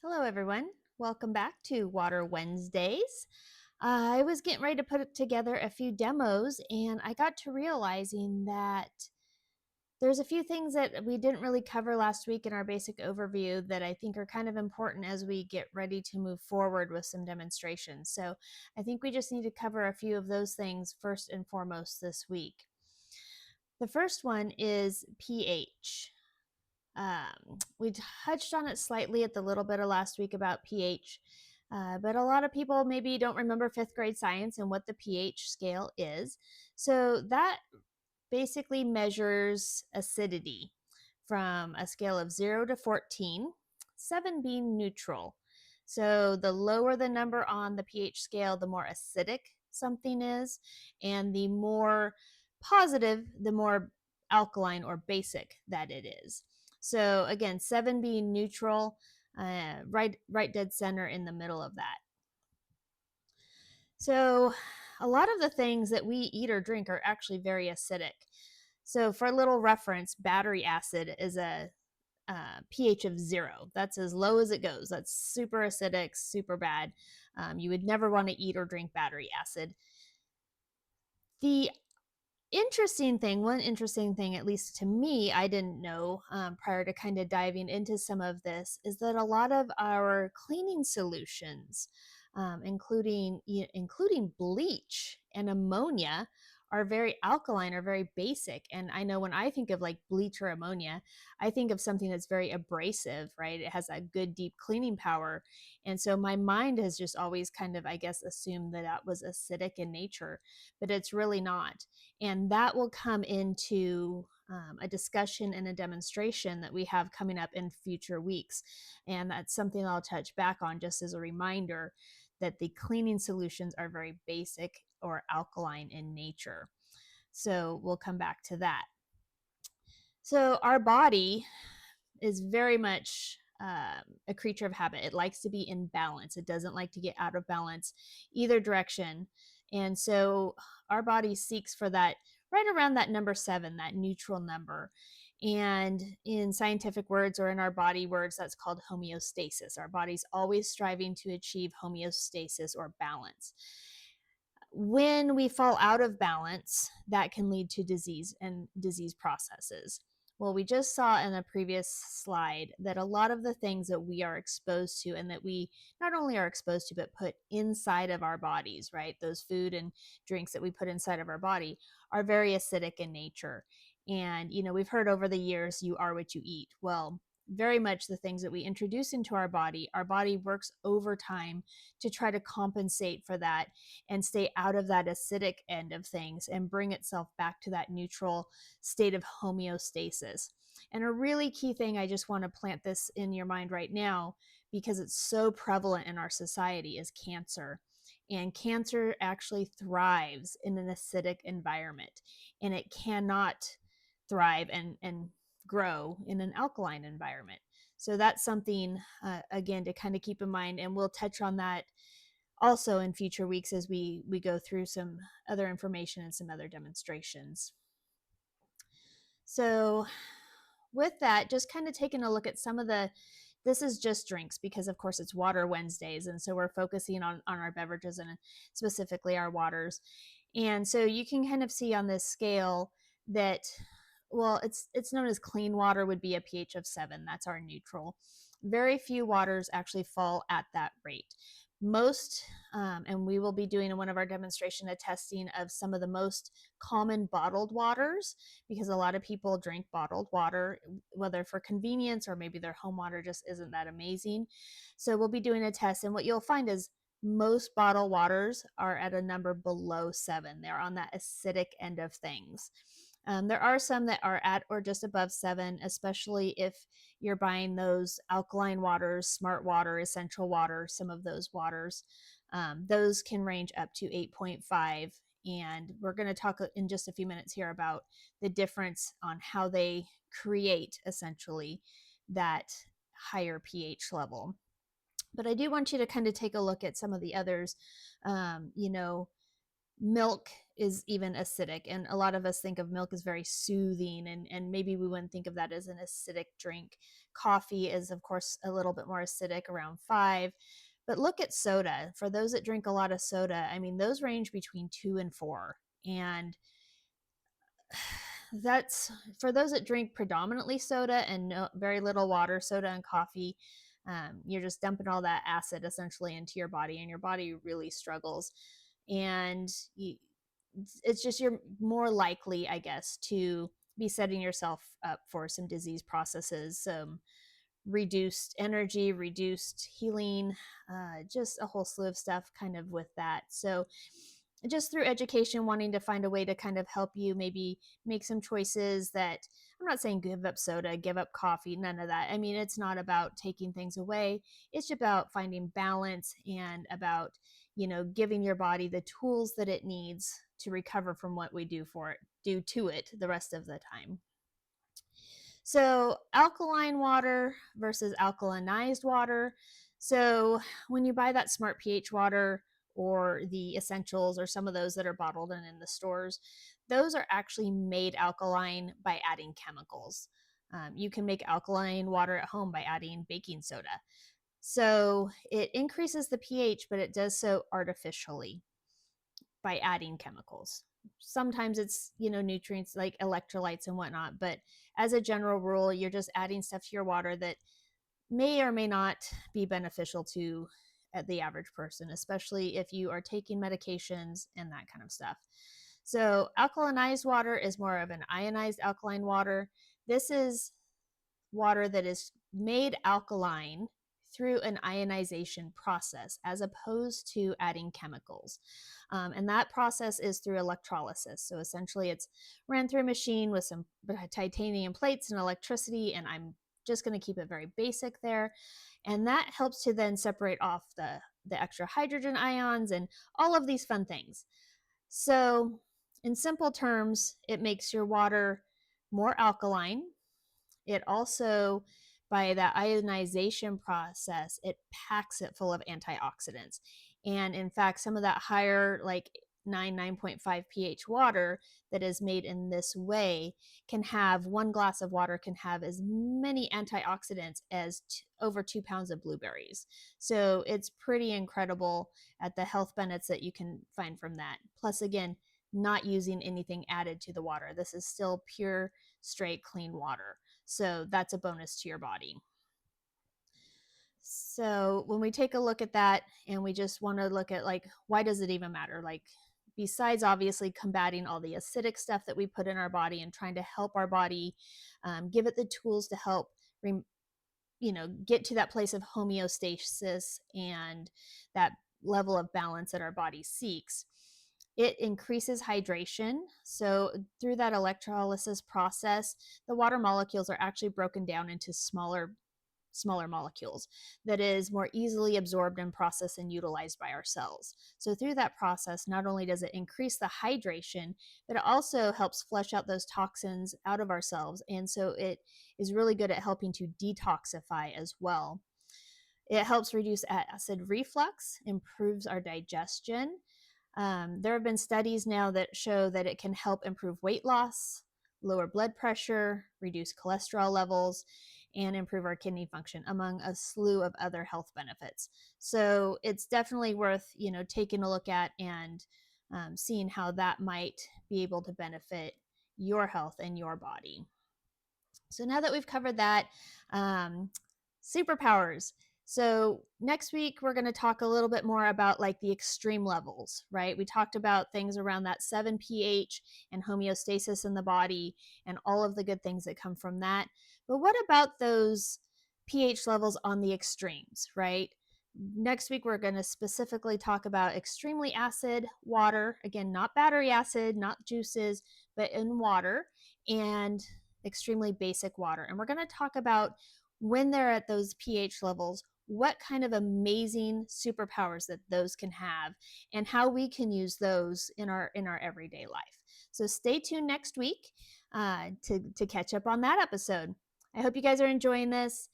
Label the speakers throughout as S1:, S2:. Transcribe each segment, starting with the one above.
S1: Hello, everyone. Welcome back to Water Wednesdays. I was getting ready to put together a few demos, and I got to realizing that there's a few things that we didn't really cover last week in our basic overview that I think are kind of important as we get ready to move forward with some demonstrations. So I think we just need to cover a few of those things first and foremost this week. The first one is pH. We touched on it slightly at the little bit of last week about pH, but a lot of people maybe don't remember fifth grade science and what the pH scale is. So that basically measures acidity from a scale of 0 to 14, 7 being neutral. So the lower the number on the pH scale, the more acidic something is, and the more positive, the more alkaline or basic that it is. So again, 7 being neutral, right dead center in the middle of that. So a lot of the things that we eat or drink are actually very acidic. So for a little reference, battery acid is a pH of 0. That's as low as it goes. That's super acidic, super bad. You would never want to eat or drink battery acid. The one interesting thing, at least to me, I didn't know prior to kind of diving into some of this, is that a lot of our cleaning solutions, including bleach and ammonia, are very alkaline or very basic. And I know when I think of like bleach or ammonia, I think of something that's very abrasive, right? It has a good deep cleaning power. And so my mind has just always kind of, I guess, assumed that that was acidic in nature, but it's really not. And that will come into a discussion and a demonstration that we have coming up in future weeks. And that's something I'll touch back on just as a reminder that the cleaning solutions are very basic or alkaline in nature. So we'll come back to that. So our body is very much a creature of habit. It likes to be in balance. It doesn't like to get out of balance either direction. And so our body seeks for that right around that number 7, that neutral number. And in scientific words or in our body words, that's called homeostasis. Our body's always striving to achieve homeostasis or balance. When we fall out of balance, that can lead to disease and disease processes. Well, we just saw in a previous slide that a lot of the things that we are exposed to and that we not only are exposed to, but put inside of our bodies, right? Those food and drinks that we put inside of our body are very acidic in nature. And, we've heard over the years, you are what you eat. Well, very much the things that we introduce into our body works overtime to try to compensate for that and stay out of that acidic end of things and bring itself back to that neutral state of homeostasis. And a really key thing, I just want to plant this in your mind right now because it's so prevalent in our society, is cancer. And cancer actually thrives in an acidic environment, and it cannot thrive and grow in an alkaline environment. So that's something, again, to kind of keep in mind. And we'll touch on that also in future weeks as we go through some other information and some other demonstrations. So with that, just kind of taking a look at some of this is just drinks because of course it's Water Wednesdays, and so we're focusing on our beverages and specifically our waters. And so you can kind of see on this scale that, well, it's known as clean water would be a pH of 7. That's our neutral. Very few waters actually fall at that rate. Most, and we will be doing in one of our demonstration a testing of some of the most common bottled waters, because a lot of people drink bottled water, whether for convenience or maybe their home water just isn't that amazing. So we'll be doing a test, and what you'll find is most bottled waters are at a number below 7. They're on that acidic end of things. There are some that are at or just above 7, especially if you're buying those alkaline waters, smart water, essential water, some of those waters. Those can range up to 8.5. And we're going to talk in just a few minutes here about the difference on how they create essentially that higher pH level. But I do want you to kind of take a look at some of the others. Milk is even acidic. And a lot of us think of milk as very soothing, and maybe we wouldn't think of that as an acidic drink. Coffee is, of course, a little bit more acidic, around 5. But look at soda. For those that drink a lot of soda, I mean, those range between 2 and 4. And that's for those that drink predominantly soda and very little water. Soda and coffee, you're just dumping all that acid essentially into your body, and your body really struggles. And it's just, you're more likely, I guess, to be setting yourself up for some disease processes, some reduced energy, reduced healing, just a whole slew of stuff kind of with that. So just through education, wanting to find a way to kind of help you maybe make some choices that, I'm not saying give up soda, give up coffee, none of that. I mean, it's not about taking things away. It's about finding balance, and about, giving your body the tools that it needs to recover from what we do to it the rest of the time. So, alkaline water versus alkalinized water. So, when you buy that Smart pH water, or the essentials, or some of those that are bottled and in the stores, those are actually made alkaline by adding chemicals. You can make alkaline water at home by adding baking soda. So, it increases the pH, but it does so artificially by adding chemicals. Sometimes it's, nutrients like electrolytes and whatnot, but as a general rule, you're just adding stuff to your water that may or may not be beneficial to the average person, especially if you are taking medications and that kind of stuff. So, alkalinized water is more of an ionized alkaline water. This is water that is made alkaline through an ionization process, as opposed to adding chemicals. And that process is through electrolysis. So essentially, it's ran through a machine with some titanium plates and electricity, and I'm just going to keep it very basic there. And that helps to then separate off the extra hydrogen ions and all of these fun things. So, in simple terms, it makes your water more alkaline. It also, by that ionization process, it packs it full of antioxidants. And in fact, some of that higher, like 9.5 pH water that is made in this way, can have, one glass of water can have as many antioxidants as over 2 pounds of blueberries. So it's pretty incredible at the health benefits that you can find from that. Plus, again, not using anything added to the water. This is still pure, straight, clean water. So that's a bonus to your body. So when we take a look at that, and we just want to look at, like, why does it even matter? Like, besides obviously combating all the acidic stuff that we put in our body and trying to help our body, give it the tools to help get to that place of homeostasis and that level of balance that our body seeks. It increases hydration. So, through that electrolysis process, the water molecules are actually broken down into smaller molecules that is more easily absorbed and processed and utilized by our cells. So through that process, not only does it increase the hydration, but it also helps flush out those toxins out of ourselves. And so it is really good at helping to detoxify as well. It helps reduce acid reflux, improves our digestion. There have been studies now that show that it can help improve weight loss, lower blood pressure, reduce cholesterol levels, and improve our kidney function, among a slew of other health benefits. So it's definitely worth, taking a look at, and seeing how that might be able to benefit your health and your body. So now that we've covered that, superpowers. So next week, we're going to talk a little bit more about, like, the extreme levels, right? We talked about things around that 7 pH and homeostasis in the body and all of the good things that come from that. But what about those pH levels on the extremes, right? Next week, we're going to specifically talk about extremely acid water. Again, not battery acid, not juices, but in water, and extremely basic water. And we're going to talk about, when they're at those pH levels, what kind of amazing superpowers that those can have, and how we can use those in our everyday life. So stay tuned next week to catch up on that episode. I hope you guys are enjoying this.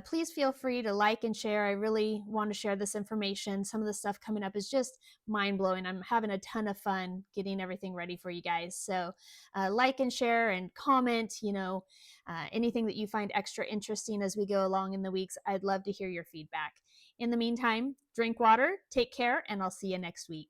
S1: Please feel free to like and share. I really want to share this information. Some of the stuff coming up is just mind blowing. I'm having a ton of fun getting everything ready for you guys. So, like and share and comment, anything that you find extra interesting as we go along in the weeks. I'd love to hear your feedback. In the meantime, drink water, take care, and I'll see you next week.